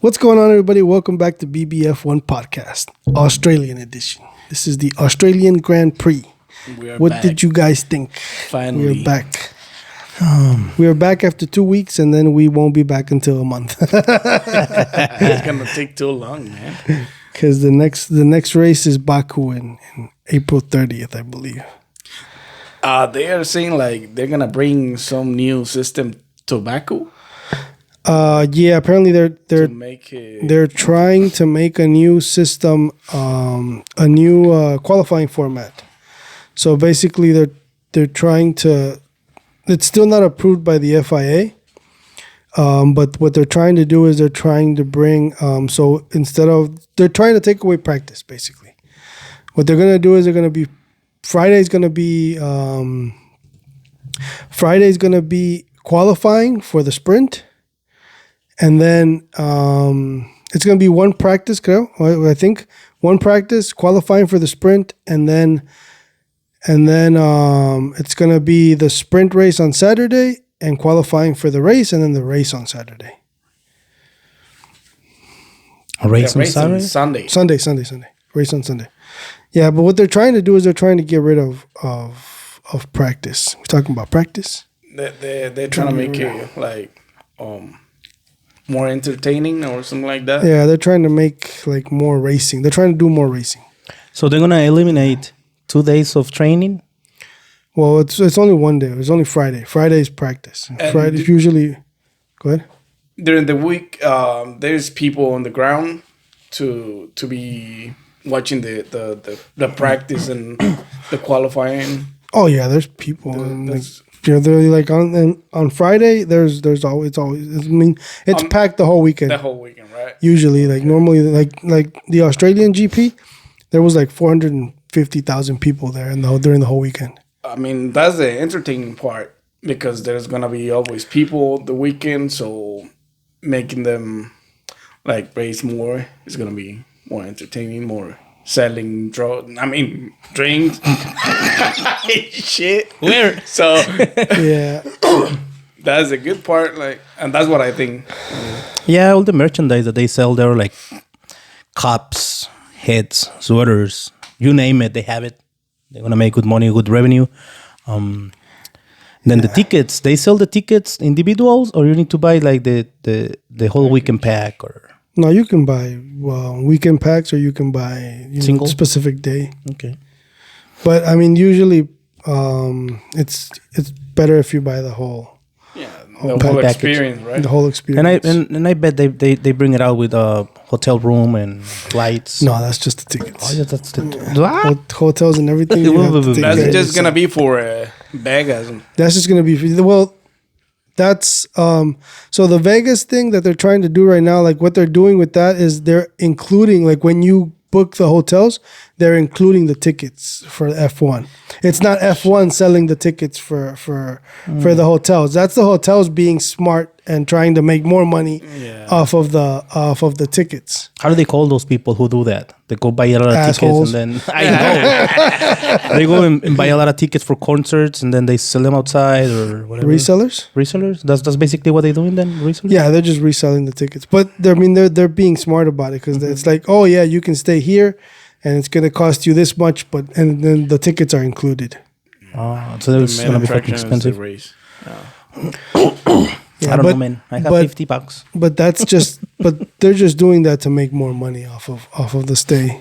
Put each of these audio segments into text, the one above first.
What's going on, everybody? Welcome back to BBF1 Podcast, Australian edition. This is the Australian Grand Prix. What back. did you guys think? Finally. We're back. We are back after 2 weeks, and then we won't be back until a month. It's gonna take too long, man. Because the next race is Baku in April 30th, I believe. They are saying like they're gonna bring some new system to Baku. Yeah, apparently To make it, they're trying to make a new system, a new qualifying format. So basically, they're trying to. It's still not approved by the FIA, but what they're trying to do is they're trying to bring. So instead of they're trying to take away practice, basically. What they're gonna do is they're gonna be Friday's gonna be qualifying for the sprint. And then it's going to be one practice, I think. One practice, qualifying for the sprint, and then it's going to be the sprint race on Saturday and qualifying for the race, and then the race on Saturday. A race on on Saturday? Sunday. Race on Sunday. Yeah, but what they're trying to do is they're trying to get rid of practice. We're talking about practice. They're trying to make it like more entertaining or something like that. Yeah, they're trying to make like more racing. They're trying to do more racing. So they're gonna eliminate 2 days of training. Well, it's only one day. It's only Friday. Friday's practice. And Friday's usually. Go ahead. During the week, there's people on the ground to be watching the practice and the qualifying. Oh yeah, there's people. They're like on Friday. There's always. I mean, it's packed the whole weekend. The whole weekend, right? Usually, like normally, like the Australian GP, there was like 450,000 people there during the whole weekend. I mean, that's the entertaining part because there's gonna be always people the weekend, so making them like race more is gonna be more entertaining, more selling drinks. Shit. Where? So Yeah. that's a good part, like, and that's what I think. Yeah, all the merchandise that they sell there, like cups, hats, sweaters, you name it, they have it. They're gonna make good money, good revenue. Then the tickets, they sell the tickets individuals, or you need to buy like the whole weekend pack, or No, you can buy weekend packs, or you can buy Single? specific day. okay. But I mean, usually, it's better if you buy the whole The whole package. experience, right? the whole experience. And I bet they bring it out with a hotel room and flights. No, that's just the tickets. Oh, yeah, that's the what? Hotels and everything. You have to take That's care of just gonna yourself. be for Vegas. That's just gonna be that's so the Vegas thing that they're trying to do right now. Like what they're doing with that is they're including, like when you book the hotels, they're including the tickets for F1. It's not F1 selling the tickets for the hotels. That's the hotels being smart and trying to make more money off of the tickets. How do they call those people who do that? They go buy a lot of Assholes. tickets and then I know they go and buy a lot of tickets for concerts and then they sell them outside or whatever. Resellers? Resellers? That's basically what they're doing then. Resellers? Yeah, they're just reselling the tickets. But they're being smart about it because it's like, oh yeah, you can stay here, and it's gonna cost you this much, and then the tickets are included. So it's gonna be fucking expensive. Race. Yeah, I don't know, man. I have $50. But that's just but they're just doing that to make more money off of the stay.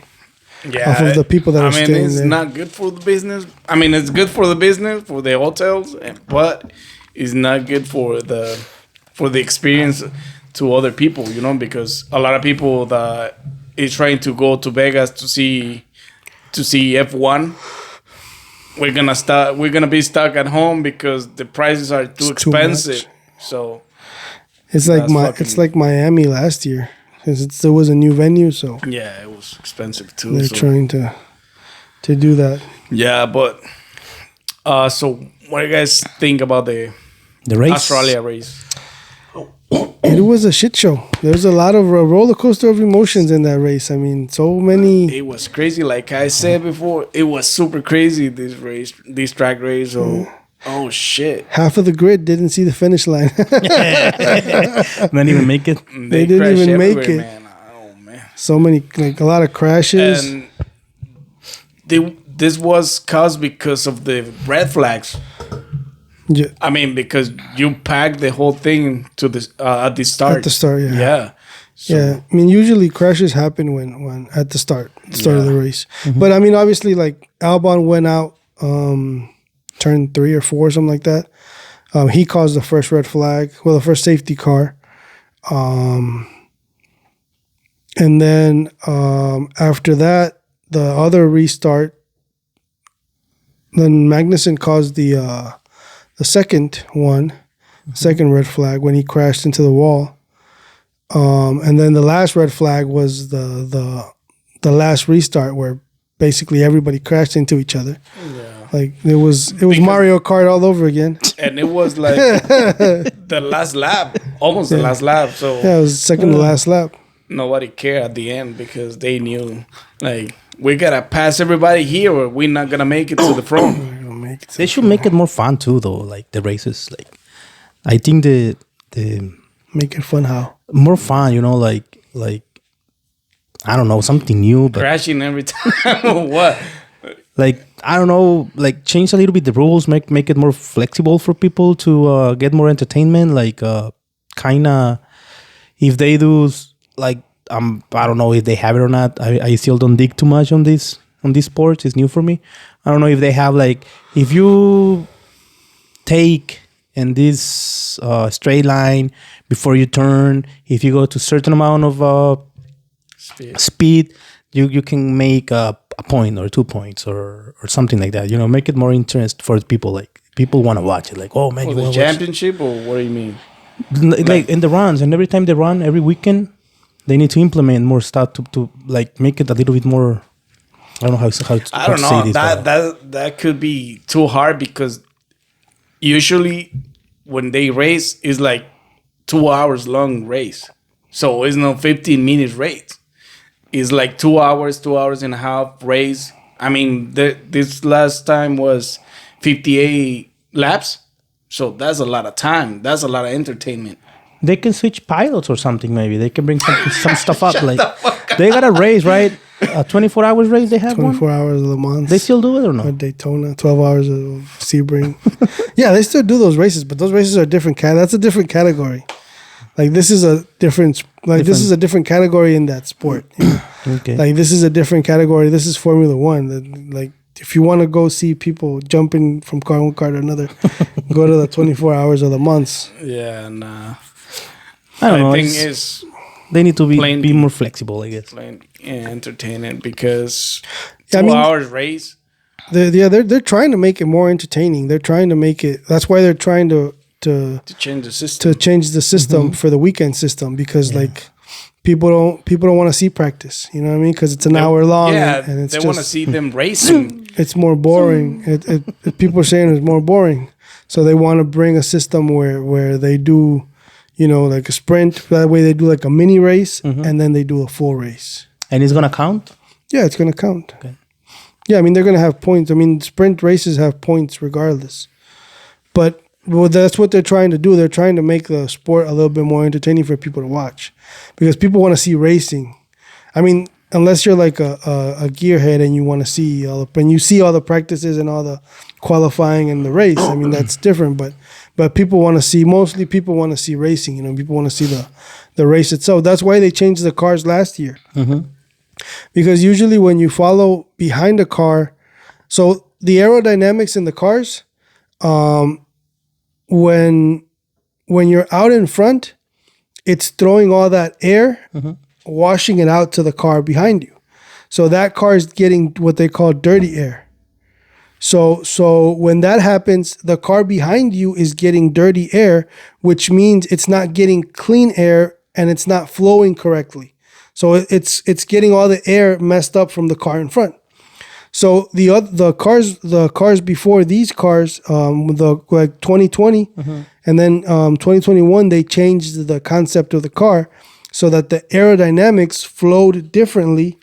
Yeah, Off of the people that are staying it's there. not good for the business. I mean, it's good for the business for the hotels, but it's not good for the experience to other people. You know, because a lot of people that is trying to go to Vegas to see F1. We're gonna be stuck at home because the prices are too expensive. So it's like Miami last year because there was a new venue, so yeah, it was expensive too. they're trying to do that. Yeah, but so what do you guys think about the The race? Australia race? It was a shit show. There's a lot of roller coaster of emotions in that race. I mean, so many. It was crazy. Like I said before, it was super crazy, this track race. So Oh shit! Half of the grid didn't see the finish line. Not even make it. They didn't crash even make everywhere, it. Man. Oh man! So many, like a lot of crashes. And this was caused because of the red flags. Yeah. I mean, because you packed the whole thing to the at the start. At the start, yeah. Yeah. So, Yeah, I mean, usually crashes happen when at the start of the race. But I mean, obviously, like Albon went out, turn 3 or 4, something like that. He caused the first red flag, well, the first safety car, and then after that, the other restart. Then Magnussen caused the second one, second red flag when he crashed into the wall. And then the last red flag was the last restart where basically everybody crashed into each other. Yeah. Like it was Mario Kart all over again. And it was like the last lap, almost the last lap. So yeah, it was second to last lap. Nobody cared at the end because they knew like we gotta pass everybody here or we're not gonna make it to the front. They should make it more fun too, though. Like the races, like I think the make it fun. How more fun, you know, like I don't know, something new, but crashing every time. What? Like I don't know, like change a little bit the rules, make it more flexible for people to get more entertainment. Like kind of if they do like I don't know if they have it or not. I still don't dig too much on this sport. It's new for me. I don't know if they have like if you take in this straight line before you turn, if you go to a certain amount of speed, you can make a point or 2 points or something like that. You know, make it more interest for people. Like people want to watch it. Like, oh man, For you the want championship or what do you mean? like in the runs, and every time they run every weekend, they need to implement more stuff to like make it a little bit more. I don't know how to say this. That could be too hard because usually when they race it's like 2 hours long race, so it's not 15 minutes race. It's like 2 hours, 2 hours and a half race. I mean, this last time was 58 laps, so that's a lot of time. That's a lot of entertainment. They can switch pilots or something. Maybe they can bring some stuff up. Like they got a race, right? A 24 hours race. They have 24 one? hours of Le Mans. They still do it or no? Or Daytona, 12 hours of Sebring. Yeah, they still do those races, but those races are different. That's a different category. Like this is a different. This is a different category in that sport. You know? Okay. Like this is a different category. This is Formula One. Like if you want to go see people jumping from one car to another, go to the 24 hours of Le Mans. Yeah, nah. I don't know. The thing is, they need to be more flexible, I guess. Entertaining because 2 I mean, hours race. They're trying to make it more entertaining. They're trying to make it. That's why they're trying to change the system. To change the system for the weekend system because like people don't want to see practice. You know what I mean? Because it's an hour long. Yeah, and it's they want to see them racing. It's more boring. People are saying it's more boring, so they want to bring a system where they do, you know, like a sprint. That way they do like a mini race and then they do a full race. And it's gonna count? Yeah, it's gonna count. Okay. Yeah, I mean they're gonna have points. I mean sprint races have points regardless. But that's what they're trying to do. They're trying to make the sport a little bit more entertaining for people to watch, because people want to see racing. I mean, unless you're like a gearhead and you want to see all the practices and all the qualifying and the race. I mean, that's different. But people want to see. Mostly people want to see racing. You know, people want to see the race itself. That's why they changed the cars last year. Mm-hmm. Because usually when you follow behind a car, so the aerodynamics in the cars, when you're out in front, it's throwing all that air, washing it out to the car behind you. So that car is getting what they call dirty air. So when that happens, the car behind you is getting dirty air, which means it's not getting clean air and it's not flowing correctly. So it's getting all the air messed up from the car in front. So the cars before these cars, like 2020, and then 2021, they changed the concept of the car so that the aerodynamics flowed differently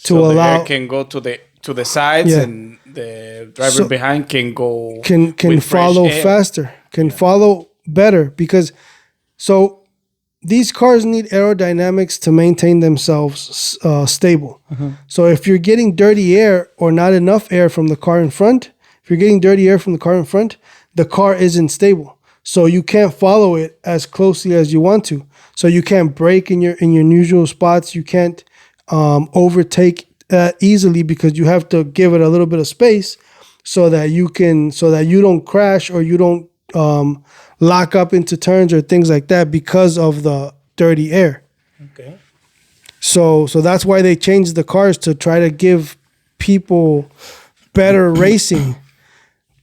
to so allow the air can go to the to the sides, Yeah. and the driver behind can go can with fresh follow air. faster, can follow better, because so these cars need aerodynamics to maintain themselves stable. So if you're getting dirty air or not enough air from the car in front, if you're getting dirty air from the car in front, the car isn't stable. So you can't follow it as closely as you want to. So you can't brake in your usual spots. You can't overtake easily, because you have to give it a little bit of space so that you don't crash, or you don't lock up into turns or things like that because of the dirty air. Okay. So that's why they changed the cars, to try to give people better racing.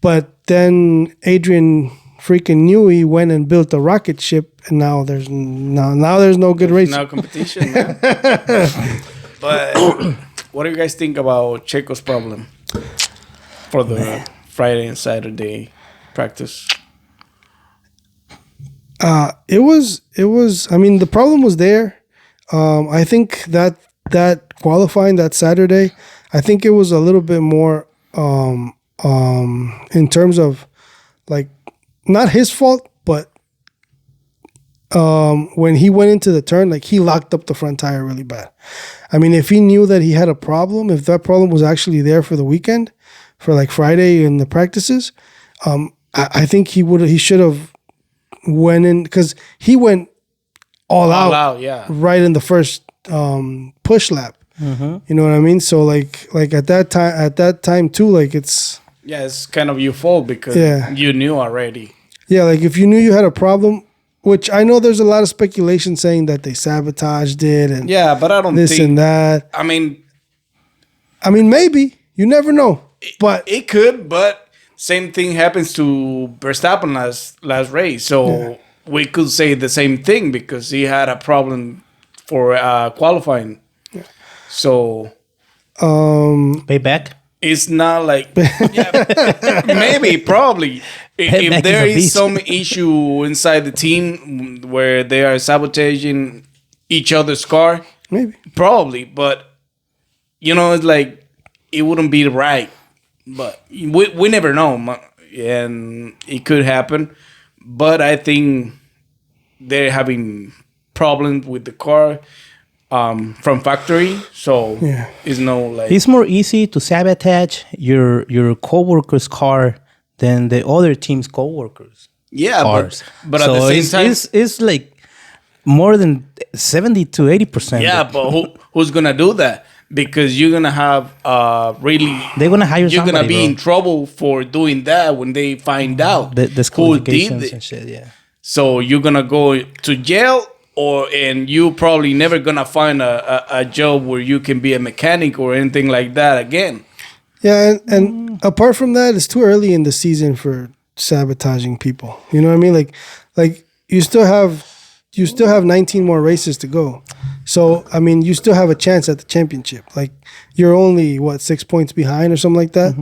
But then Adrian freaking Newey went and built a rocket ship, and now there's no good racing. No competition. Man. But what do you guys think about Checo's problem for the Friday and Saturday practice? It was. I mean, the problem was there. I think that qualifying that Saturday, I think it was a little bit more in terms of, like, not his fault, but when he went into the turn, like, he locked up the front tire really bad. I mean, if he knew that he had a problem, if that problem was actually there for the weekend, for like Friday in the practices, I think he should have went in, because he went all out, yeah. right in the first push lap. You know what I mean? So like at that time too, like, it's kind of your fault, because you knew already. Yeah, like, if you knew you had a problem, which I know there's a lot of speculation saying that they sabotaged it, and but I don't this think, and that. I mean, maybe, you never know, but it could. But same thing happens to Verstappen last race, so we could say the same thing, because he had a problem for qualifying. So Payback. it's not like maybe, probably, if there is some issue inside the team where they are sabotaging each other's car, maybe. probably. But it's like, it wouldn't be right. But we never know, and it could happen. But I think they're having problems with the car from factory, so it's no, like, It's more easy to sabotage your coworker's car than the other team's coworkers. Cars. but so at the same time, it's like more than 70 to 80%. yeah. But who's gonna do that? Because you're gonna have really, They're gonna hire you're somebody, gonna be bro. in trouble for doing that when they find out The who did disqualifications it. and shit. Yeah. So you're gonna go to jail, and you probably never gonna find a job where you can be a mechanic or anything like that again. Yeah, and apart from that, it's too early in the season for sabotaging people. You know what I mean? Like you still have 19 more races to go. So, I mean, you still have a chance at the championship. Like, you're only 6 points behind or something like that,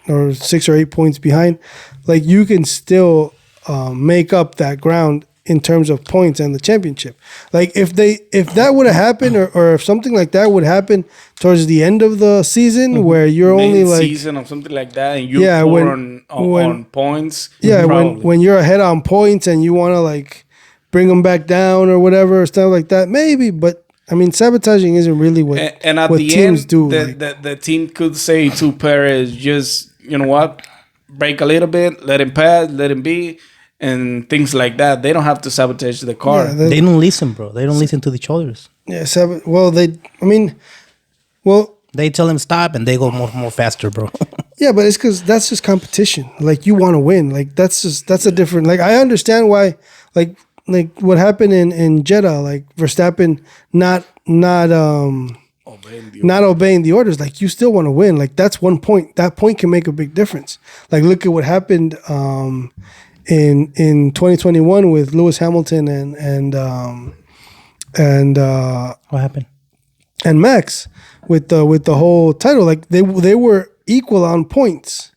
or 6 or 8 points behind. Like, you can still make up that ground in terms of points and the championship. Like, if that would have happened, or if something like that would happen towards the end of the season, where you're only like season or something like that, and you're poor on points. Yeah, probably. when you're ahead on points and you want to, like, bring them back down or whatever, or stuff like that, maybe. But I mean, sabotaging isn't really what and at what the teams end, do. The team could say to Perez, just, you know what, break a little bit, let him pass, let him be, and things like that. They don't have to sabotage the car. Yeah, They don't listen, bro. They don't listen to each other's. Yeah, They tell them stop, and they go more faster, bro. yeah, but it's because that's just competition. Like, you want to win. Like, that's a different. Like, I understand why. Like what happened in Jeddah. Like, Verstappen not obeying the orders. Like, you still want to win. Like, that's 1 point. That point can make a big difference. Like, look at what happened in 2021 with Lewis Hamilton and What happened? and Max with the whole title. Like, they were equal on points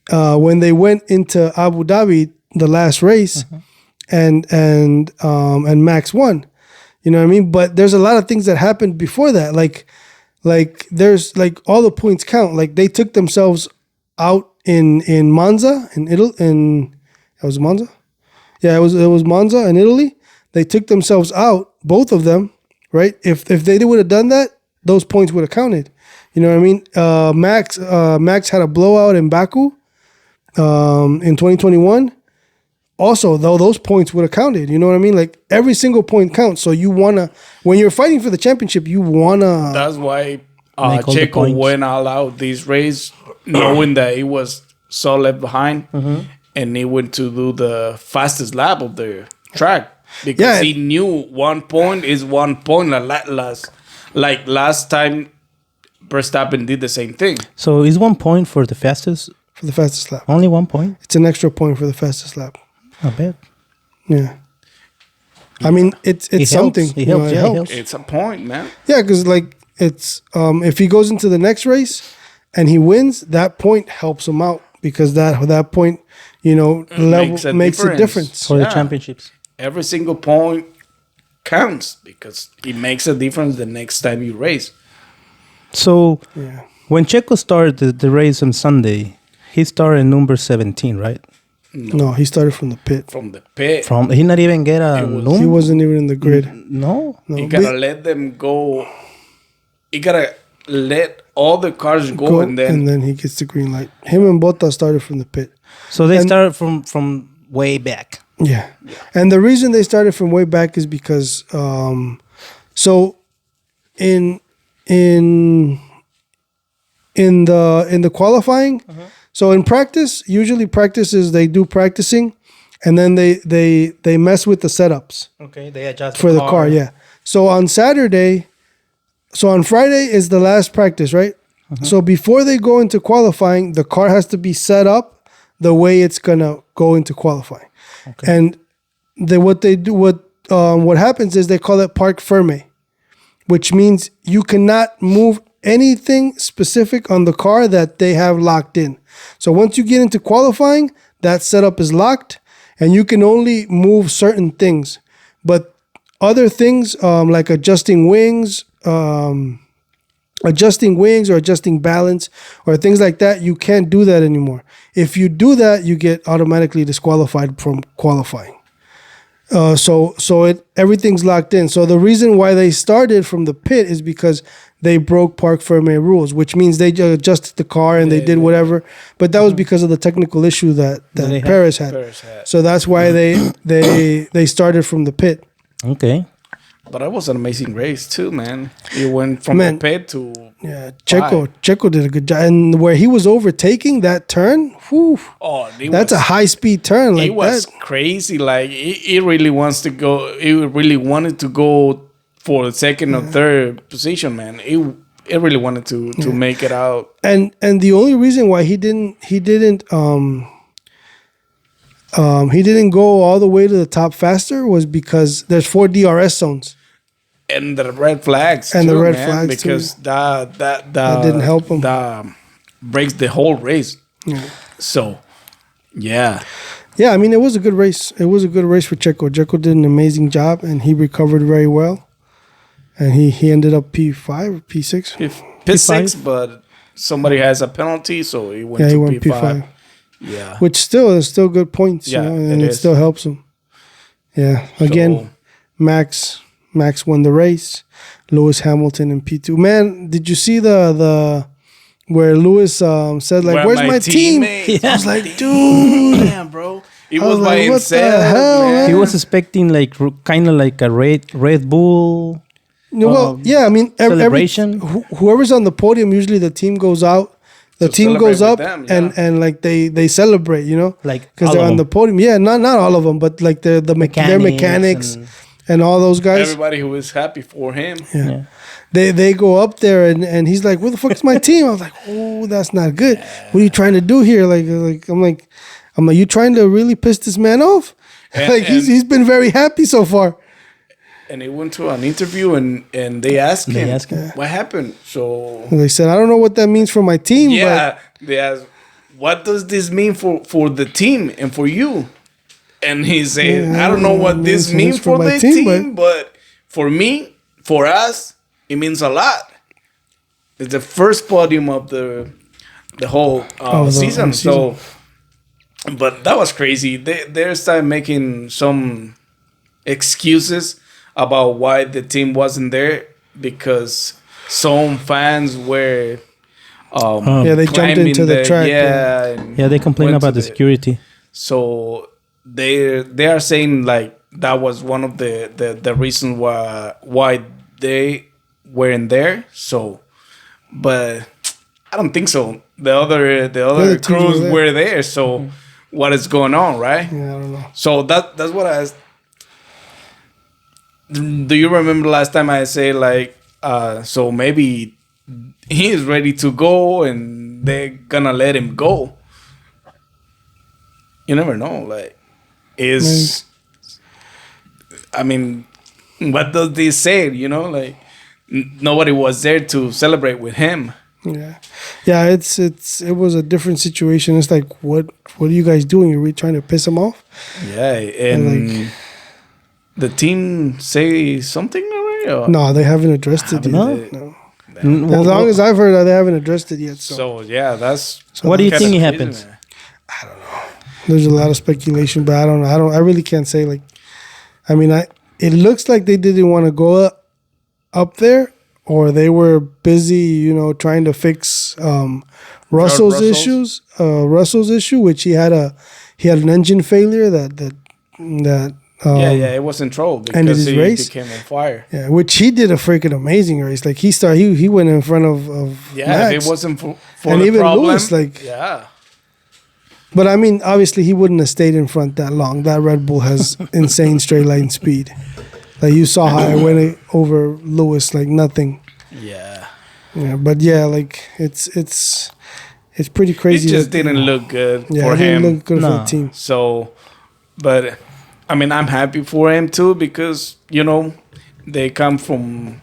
when they went into Abu Dhabi, the last race, and Max won. You know what I mean? But there's a lot of things that happened before that. Like like there's like all the points count. Like they took themselves out in Monza in Italy. It was Monza. Yeah, it was Monza in Italy. They took themselves out, both of them, right? If they would have done that, those points would have counted. You know what I mean? Max had a blowout in Baku in 2021. Also, though, those points would have counted. You know what I mean? Like every single point counts. So you wanna, when you're fighting for the championship, you wanna. That's why Make all the Checo points. went all out this race, knowing that he was so left behind, and he went to do the fastest lap of the track because Yeah. he knew 1 point is 1 point. Like last time, Verstappen did the same thing. So is 1 point for the fastest? For the fastest lap, Only 1 point? it's an extra point for the fastest lap. Not bad. Yeah. I mean, it's It helps. something. It you know, helps, yeah, it helps. It's a point, man. Yeah, because like it's if he goes into the next race and he wins, that point helps him out because that point, you know, level makes a difference. For the Yeah. championships. Every single point counts because it makes a difference the next time you race. So Yeah. when Checo started the race on Sunday, he started at number 17, right? No, he started from the pit. From the pit, He not even get a It was- number? He wasn't even in the grid. No. No, you gotta let them go. You gotta let all the cars go, and then he gets the green light. Him and Bottas started from the pit. So they And- started from way back. Yeah. And the reason they started from way back is because so in the qualifying, so in practice, usually practices they do practicing and then they mess with the setups Okay, they adjust for the car, yeah. So on Friday is the last practice, right? So before they go into qualifying, the car has to be set up the way it's gonna go into qualifying. And what happens is they call it parc ferme, which means you cannot move anything specific on the car that they have locked in. So once you get into qualifying, that setup is locked and you can only move certain things. But other things like adjusting wings or adjusting balance or things like that, you can't do that anymore. If you do that, you get automatically disqualified from qualifying. Everything's locked in. So the reason why they started from the pit is because they broke parc ferme rules, which means they adjusted the car and they did whatever. But that was because of the technical issue that Perez had. So that's why they started from the pit. Okay. But that was an amazing race too, man. He went from Man. the pit to Yeah, Checo did a good job, and where he was overtaking that turn, whew, that's a high speed turn. Like It was that. crazy. Like he really wants to go. He really wanted to go for the second or third position, man. He really wanted to make it out. And the only reason why he didn't go all the way to the top faster was because there's 4 DRS zones. And the red flags And the too, red man, flags, too. because that didn't help him. That breaks the whole race. So, yeah. Yeah, I mean it was a good race. It was a good race for Checo. Checo did an amazing job, and he recovered very well. And he ended up P5 or P6. P6, but somebody has a penalty, so he went to went P5. Yeah. Which is still good points, Yeah, you know, and it it is. still helps him. Yeah. Again, So- Max won the race. Lewis Hamilton in P2. Man, did you see the where Lewis said like, Where "Where's my my team?" teammates? I was like, "Dude." Damn, bro. He I was was by like, what the himself, hell, man? He was expecting like kind of like a Red Bull. Well, yeah, I mean, celebration. Whoever's on the podium, usually the team goes out. The To team goes up celebrate with them, and like they celebrate, you know, Like because all they're of on them. the podium. Yeah, not all of them, but like their mechanics and all those guys. Everybody who was happy for him. Yeah. They go up there and he's like, "Where the fuck is my team?" I was like, "Oh, that's not good. What are you trying to do here?" I'm like, "You trying to really piss this man off?" He's been very happy so far. And he went to an interview and they asked him, what happened. So And they said, "I don't know what that means for my team." yeah, they asked, what does this mean for the team and for you? And he said, I don't know what this means for the team, but for me, for us, it means a lot. it's the first podium of the whole season. So, but that was crazy. They started making some excuses about why the team wasn't there because some fans were they jumped into the track. Yeah, they complain about the security. So they are saying like that was one of the reasons why they weren't there. So, but I don't think so. The other crews were there. So, what is going on, right? Yeah, I don't know. So that's what I. Do you remember last time I say like so maybe he is ready to go and they're gonna let him go? You never know. Like, I mean, what does this say? You know, like nobody was there to celebrate with him. Yeah. It was a different situation. It's like, what are you guys doing? Are we trying to piss him off? Yeah, and the team say something already? Or? No, they haven't addressed it yet. No. As long as I've heard, they haven't addressed it yet. So yeah, that's. What do you think happens? I don't know. There's a lot of speculation, but I don't know. I really can't say. Like, I mean, it looks like they didn't want to go up there, or they were busy, trying to fix Russell's issues. Russell's issue, which he had an engine failure that. It was in trouble because he became on fire. Yeah, which he did a freaking amazing race. Like he went in front of Max. If it wasn't for and the even problem, Lewis, But I mean, obviously, he wouldn't have stayed in front that long. That Red Bull has insane straight line speed. Like you saw how I went over Lewis like nothing. Yeah. Yeah, but yeah, like it's pretty crazy. It just didn't look good for it him. didn't look good for the team. So, but I mean, I'm happy for him too because they come from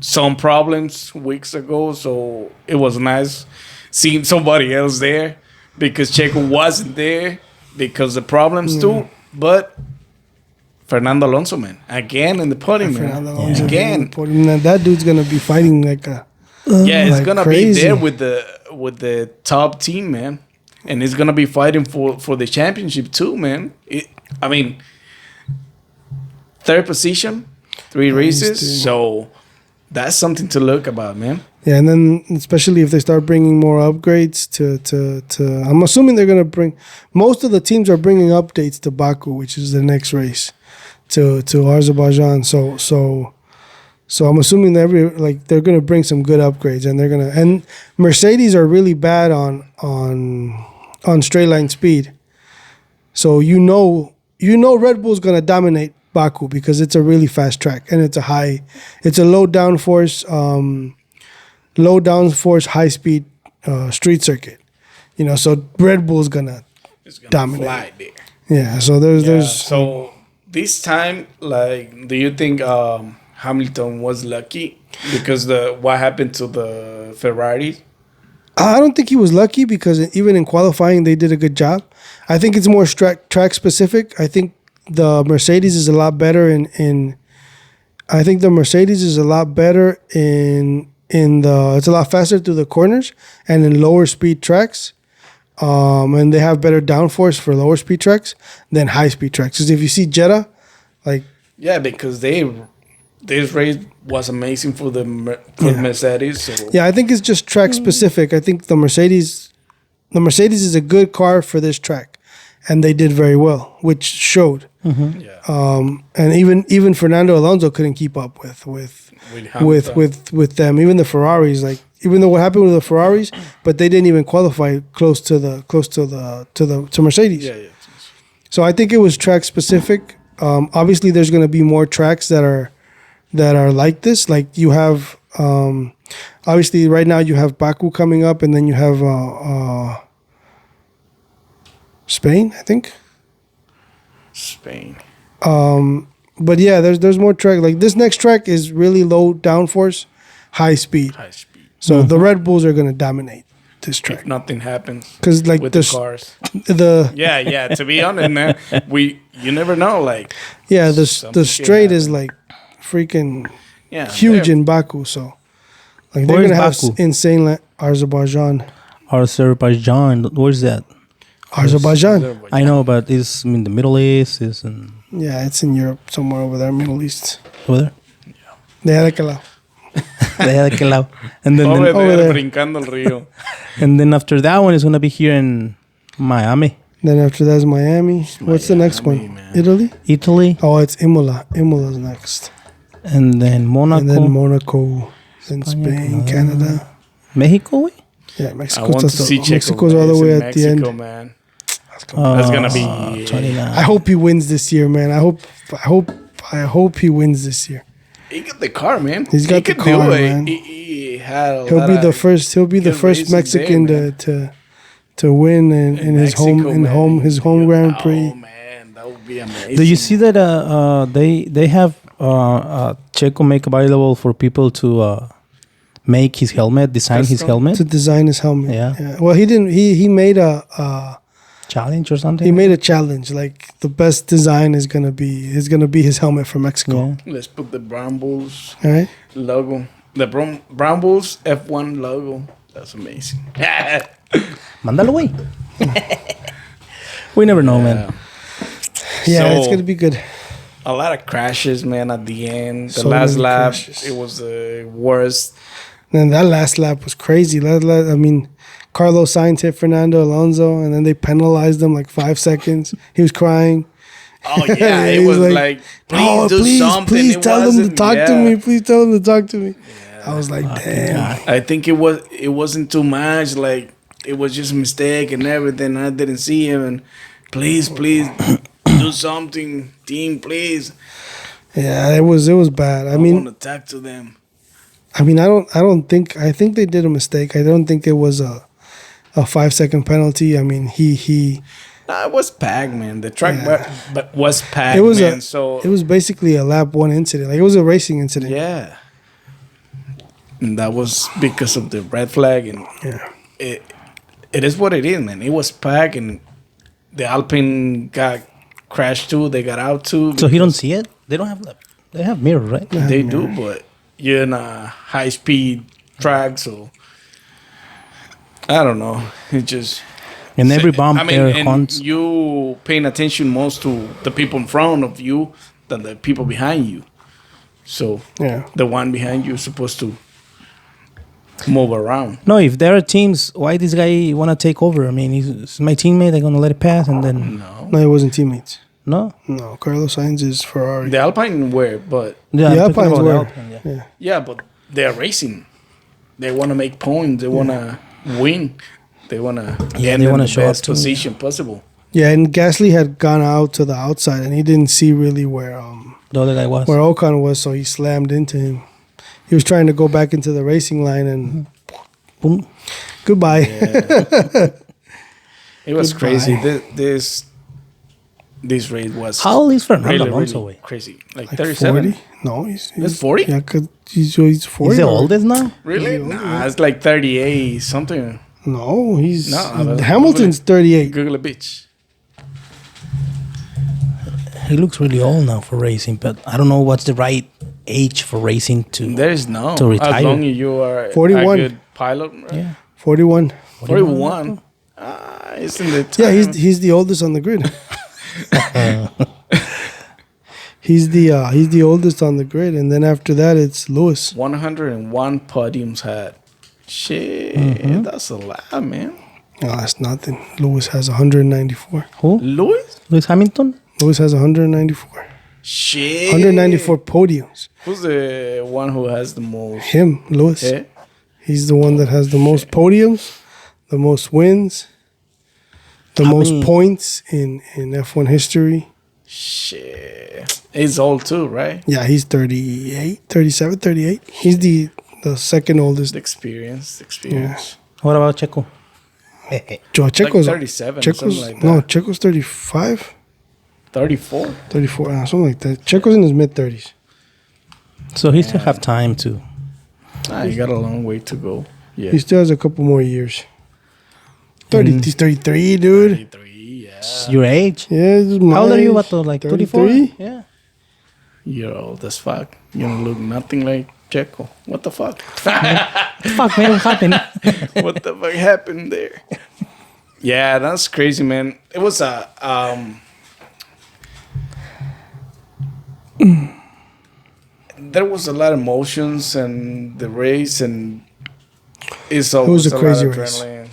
some problems weeks ago, so it was nice seeing somebody else there. Because Checo wasn't there because of problems too. But Fernando Alonso, man, again in the podium, man. Again. That dude's gonna be fighting like a it's gonna crazy. Be there with the top team, man, and he's gonna be fighting for the championship too, man. I mean, third position, 3 races, so that's something to look about, man. Yeah, and then especially if they start bringing more upgrades to I'm assuming they're going to bring, most of the teams are bringing updates to Baku, which is the next race, to Azerbaijan. So I'm assuming that they're going to bring some good upgrades, and Mercedes are really bad on straight line speed. So Red Bull's going to dominate Baku because it's a really fast track and it's a low downforce high speed street circuit, so Red Bull's gonna dominate. Fly there. Yeah, so there's so this time, like, do you think Hamilton was lucky because what happened to the Ferrari? I don't think he was lucky because even in qualifying they did a good job. I think it's more track specific. I think the Mercedes is a lot better it's a lot faster through the corners and in lower speed tracks. And they have better downforce for lower speed tracks than high speed tracks. Because if you see Jeddah, because this race was amazing for the Mercedes. So. Yeah, I think it's just track specific. I think the Mercedes is a good car for this track, and they did very well, which showed. Mm-hmm. Yeah. And even Fernando Alonso couldn't keep up with them. Even the Ferraris, even though what happened with the Ferraris, but they didn't even qualify close to Mercedes. Yeah. So I think it was track specific. Obviously, there's going to be more tracks that are like this. Like you have, obviously, right now you have Baku coming up, and then you have Spain, I think. Spain. But yeah, there's more track. Like this next track is really low downforce, high speed. So the Red Bulls are going to dominate this track. If nothing happens, because with the cars. To be honest, man, you never know. The straight is like freaking huge in Baku. So Like they're Where's gonna have Baku? insane Azerbaijan. Azerbaijan. Where's that? Azerbaijan. I know, but it's in the Middle East. It's in Yeah, it's in Europe somewhere over there, Middle East. over there. De aquel lado. De aquel lado. And then, Over over there, there. brincando el río. and then after that one is gonna be here in Miami, Then after that is Miami. What's the next Miami, one? man. Italy? Italy, Oh, it's Imola. Imola's next. and then Monaco, And then Monaco. Then Spain, Canada. Mexico. Güey? Yeah, I Mexico's, want to see Checo. Mexico's all the race way in at the Mexico, end. man. Uh, That's gonna be 29. I hope he wins this year, man. I hope he wins this year. He got the car, man. He's got he the could car, do it. man. He had a He'll lot be of the first. He'll be the good first races Mexican there, to win in his home Mexico, man. his home Grand Prix. Oh man, that would be amazing. Do you see that they have Checo make available for people to make his helmet, design his Custom? helmet To design his helmet. Yeah. Well, he didn't. He made a challenge or something? he made a challenge. Like the best design is gonna be his helmet for Mexico. Yeah. Let's put the Brown Bulls All right. logo. The Brown Bulls F1 logo. That's amazing. Mándalo, güey. We never know, man. Yeah, So- it's gonna be good. A lot of crashes, man. At the end, the So last many lap, crashes. it was the worst. And that last lap was crazy. I mean, Carlos Sainz hit Fernando Alonso, and then they penalized him like 5 seconds. He was crying. Oh yeah, He it was was like, please "Oh, do something. please It tell them to wasn't- talk to yeah. me. Please tell them to talk to me." I was like, damn. I think it wasn't too much. Like it was just a mistake and everything. I didn't see him, and please do something, team, please. Yeah, it was bad. I want to talk to them. I think they did a mistake. I don't think it was a 5-second penalty. I mean, he Nah, it was packed, man. The track Yeah. but was packed, it was man. So it was basically a lap 1 incident. Like it was a racing incident. yeah, and that was because of the red flag, and Yeah. it is what it is, man. It was packed, and the Alpine got crashed too. They got out too. So he don't see it? They don't have that. They have mirror, right? They do, but you're in a high speed track, so I don't know. It just And every bump there and haunts. you paying attention most to the people in front of you than the people behind you. So Yeah. the one behind you is supposed to move around. No, if there are teams, why this guy want to take over? I mean, he's my teammate. They're gonna let it pass, and then No, it wasn't teammates. no. No, Carlos Sainz is Ferrari. The Alpine were, but Yeah, The I'm talking Alpines about the were. Alpine, yeah. yeah, but they're racing. They want to make points. They want to win. They want to Yeah, get they in wanna the show up best too, position possible. Yeah, and Gasly had gone out to the outside, and he didn't see really where The other guy was. Ocon was, so he slammed into him. He was trying to go back into the racing line, and Boom. goodbye. It was Goodbye. crazy. This race was How old is Fernando really, Alonso? really Way? crazy. Like Like 37. 40? No, he's That's 40? Yeah, 'cause he's 40. He's the or- oldest now. Really? Nah, it's like 38 something. No, he's No, Hamilton's 38. Google a bitch. He looks really old now for racing, but I don't know what's the right age for racing to. There is no. To retire. As long as you are 41. a good pilot. Right? Yeah. 41. 41. It's in the time. Yeah, he's the oldest on the grid. he's the oldest on the grid, and then after that it's Lewis. 101 podiums had. Shit, Mm-hmm. that's a lot, man. No, that's nothing. Lewis has 194. Who? Lewis? Lewis Hamilton? Lewis has 194. Shit. 194 podiums. Who's the one who has the most? Him, Lewis. Eh? He's the one that has the most podiums, the most wins, the How most many- points in F1 history. Shit. He's old too, right? Yeah, he's 38, 37, 38. He's the second oldest. The experience. What about Checo? Checo's 37, Checo's something like no, that. Checo's 35, 34. 34, something like that. Checo's in his mid 30s. So he still have time to. You got a long way to go. Yeah. He still has a couple more years. 30, he's 33, dude. 33, yeah. Your age? Yeah, this is How old my are you, age. Vato? Like 34? 33? Yeah. You're old as fuck. You don't look nothing like Checo. What the fuck? Fuck, man, what happened? What the fuck happened there? Yeah, that's crazy, man. It was there was a lot of emotions and the race, and it was a crazy race. adrenaline.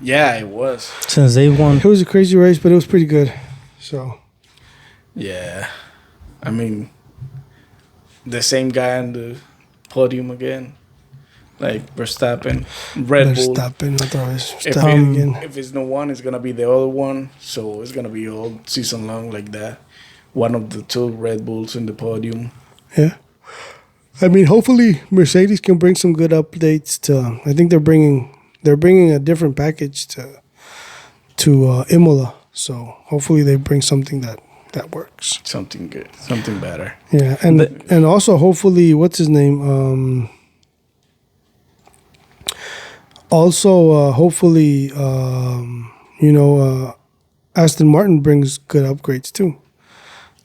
Yeah, it was. Since they won. It was a crazy race, but it was pretty good. So Yeah, I mean, the same guy on the podium again, like Verstappen, Red Bull. Verstappen otra vez. If, Verstappen again. if it's no one, it's gonna be the other one. So it's gonna be all season long like that. One of the two Red Bulls in the podium. Yeah. I mean, hopefully Mercedes can bring some good updates to. I think they're bringing a different package to Imola. So hopefully they bring something that works. Something good, something better. Yeah, and also hopefully what's his name? Hopefully Aston Martin brings good upgrades too.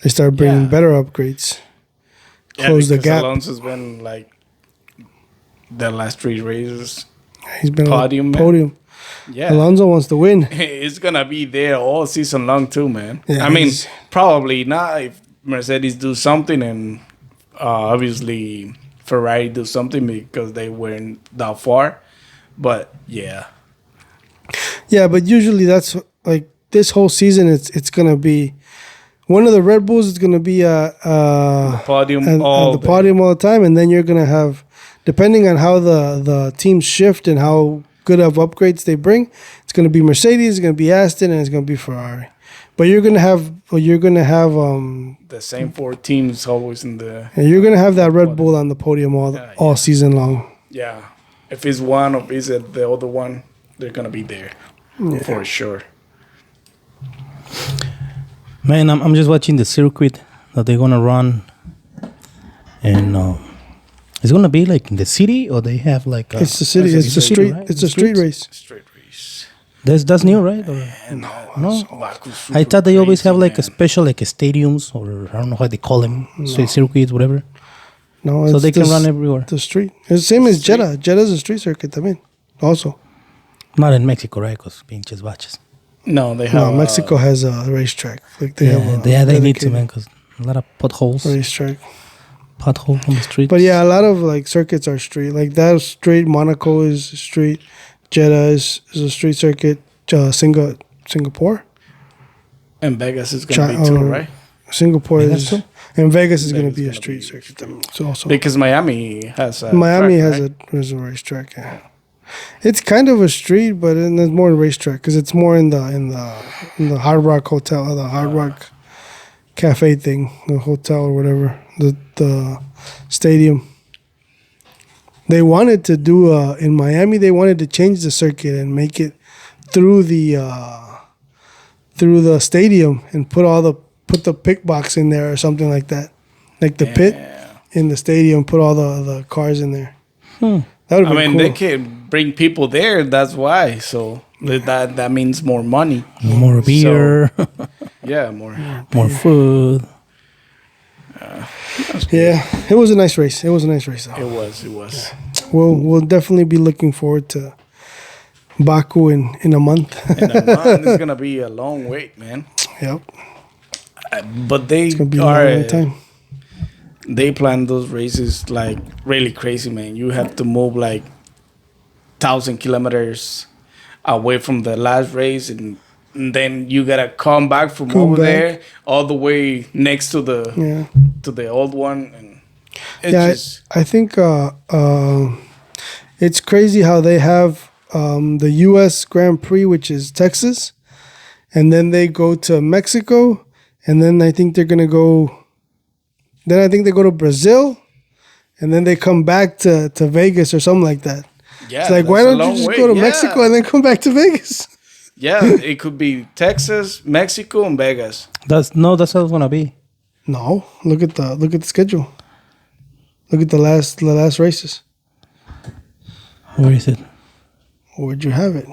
They start bringing better upgrades. Close the gap. Alonso's been like the last 3 races. He's been Podium, on man. podium. Yeah, Alonso wants to win. it's gonna be there all season long too, man. Yeah, I mean, he's- probably not if Mercedes do something and obviously Ferrari do something because they weren't that far. But yeah, Yeah, but usually that's like this whole season. It's gonna be one of the Red Bulls is gonna be podium and all the day. podium all the time, and then you're gonna have, depending on how the teams shift and how good of upgrades they bring, it's gonna be Mercedes, it's gonna be Aston, and it's gonna be Ferrari. But you're gonna have The same 4 teams always in the you're gonna have that Red Bull on the podium all season long. yeah. If it's one or is it the other one, they're gonna be there for sure. Man, I'm just watching the circuit that they're gonna run, and it's gonna be like in the city, or they have like It's the city. It's a street. right? It's a street race. Straight race. That's new, right? Or, no, I thought they always have like a special like stadiums, or I don't know how they call them, circuits, whatever. No, So it's they can the run s- everywhere. The street. It's the same as Jeddah. Jeddah's a street circuit. I mean, also. Not in Mexico, right? Because pinches baches. No, they have No, Mexico has a racetrack. Like they have a They need to, dedicated man, because a lot of potholes racetrack. on the street. But yeah, a lot of like circuits are street. Like that street, Monaco is street. Jeddah is a street circuit. Singapore. and Vegas is gonna be too, right? Singapore Vegas is, too? and Vegas is going to Vegas be a gonna street be- circuit. It's also Because Miami has a Miami track, has right? has a racetrack. Yeah. It's kind of a street, but it's more a racetrack because it's more in the Hard Rock Hotel, the Hard Rock Cafe thing, the hotel or whatever, the stadium. They wanted to do in Miami. They wanted to change the circuit and make it through the stadium and put the pick box in there or something like that, like the pit in the stadium. Put all the cars in there. That would I be mean, cool. they can bring people there. That's why. So that means more money. More beer, Yeah, more. more food. Yeah, it was a nice race. It was a nice race. Though. It was. We'll definitely be looking forward to Baku in a month. In a month, it's gonna be a long wait, man. Yep, But they it's gonna be a are. long time. They plan those races like really crazy, man. You have to move like 1,000 kilometers away from the last race, and then you gotta come back from over there all the way next to the old one, and it's just I think it's crazy how they have the U.S. Grand Prix, which is Texas, and then they go to Mexico, and then I think they're gonna go. Then I think they go to Brazil, and then they come back to Vegas or something like that. yeah. It's like, that's why a don't long you just wait. go to Yeah. Mexico and then come back to Vegas? Yeah, it could be Texas, Mexico, and Vegas. That's how it's gonna be. No, look at the schedule. Look at the last races. Where is it? Where'd you have it?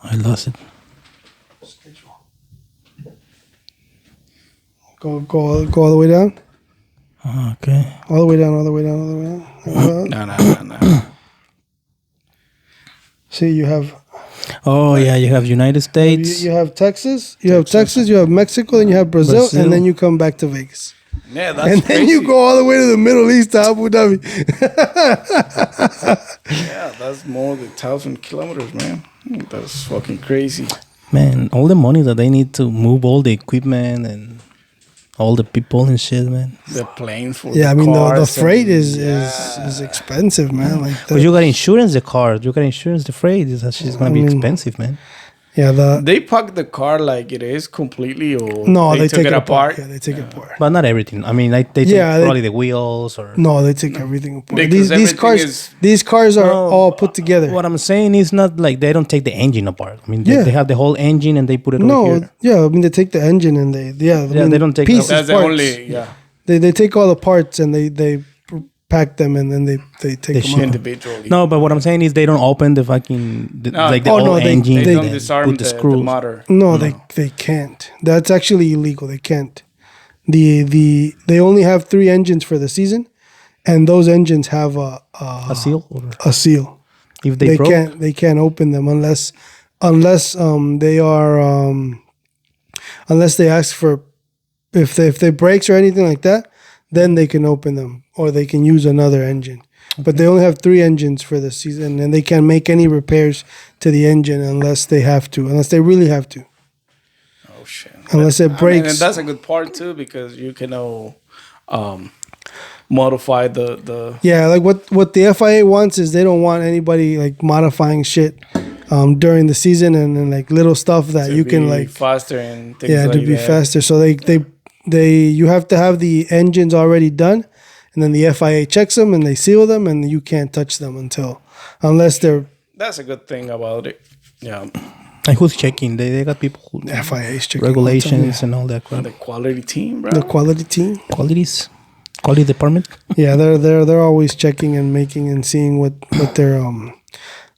I lost it. Go all the way down. Okay. All the way down, all the way down, all the way down. No. See, you have Oh yeah, you have United States. you have Texas, you have Texas, you have Mexico, then you have Brazil, and then you come back to Vegas. Yeah, that's And crazy. then you go all the way to the Middle East to Abu Dhabi. Yeah, that's more than 1,000 kilometers, man. That's fucking crazy. Man, all the money that they need to move all the equipment and all the people and shit, man. The planes for Yeah, I the mean the cars freight and- is expensive, man. Like Because you got insurance, the car. You got insurance, the freight. That shit's gonna be expensive, man. yeah, They pack the car like it is completely, or no, they took take it apart. Yeah, they take it apart. But not everything. I mean, like they take Yeah, probably the wheels or. No, they take everything apart. Because These everything cars are No, all put together. What I'm saying is not like they don't take the engine apart. I mean, Yeah. they have the whole engine and they put it over No, here. yeah, I mean they take the engine and I mean, they don't take pieces, That's the parts. only, yeah, They take all the parts and they pack them and then they take They them ship out. individually. No, but what I'm saying is they don't open the fucking No. like the Oh, whole no, they- engine. They they- don't and disarm put the screws. motor. No, they can't. That's actually illegal. They can't. They only have 3 engines for the season, and those engines have A seal. Or a seal. if they broke, They can't open them unless they are unless they ask for if they breaks or anything like that, then they can open them or they can use another engine. But they only have 3 engines for the season, and they can't make any repairs to the engine unless they really have to. Oh shit! Unless it I mean, breaks. and that's a good part too, because you can modify the. Yeah, like what the FIA wants is they don't want anybody like modifying shit during the season and like little stuff that to you can be like faster and things to like be that. faster. So you have to have the engines already done, and then the FIA checks them and they seal them, and you can't touch them unless they're That's a good thing about it. Yeah, and who's checking? They got people who FIA is checking regulations and all that crap. the quality team, bro. the quality team. Quality department. Yeah, they're always checking and making and seeing what their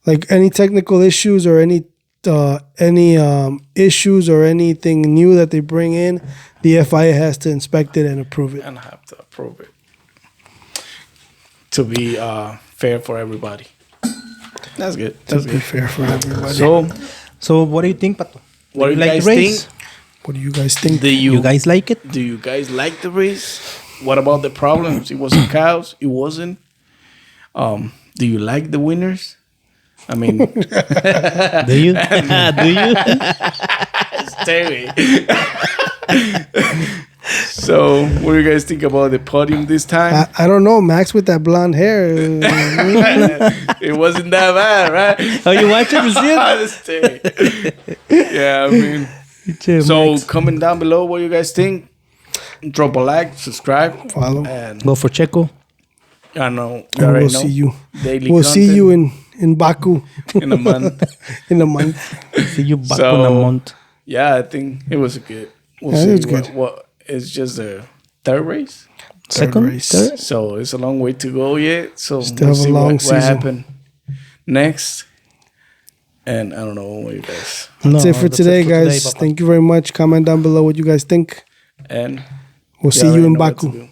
like any technical issues or any issues or anything new that they bring in, the FIA has to inspect it and approve it. And have to approve it to be fair for everybody. That's good. That's Be good. fair for everybody. So what do you think, Pato? What do you like guys the race? think? What do you guys think? You guys like it? Do you guys like the race? What about the problems? It wasn't cows. It wasn't. Do you like the winners? I mean, Do you? Do you? it's Terry. So, what do you guys think about the podium this time? I don't know, Max with that blonde hair. It wasn't that bad, right? Oh, you watch it? You see it? It's Terry. Yeah, I mean. So, comment down below what you guys think. Drop a like, subscribe, Follow. and Go for Checo. I know. You And already we'll know. see you. Daily We'll see content you in Baku in a month. in a month. See you back So- in a month. Yeah, I think it was a good. We'll Yeah, it see was what, good. what it's just the third race. Second race. third? So it's a long way to go yet. So Still we'll have a see long what season. happened next. And I don't know what you guys. That's it for today, guys. Papa. Thank you very much. Comment down below what you guys think. And We'll see already you in know what to Baku. do.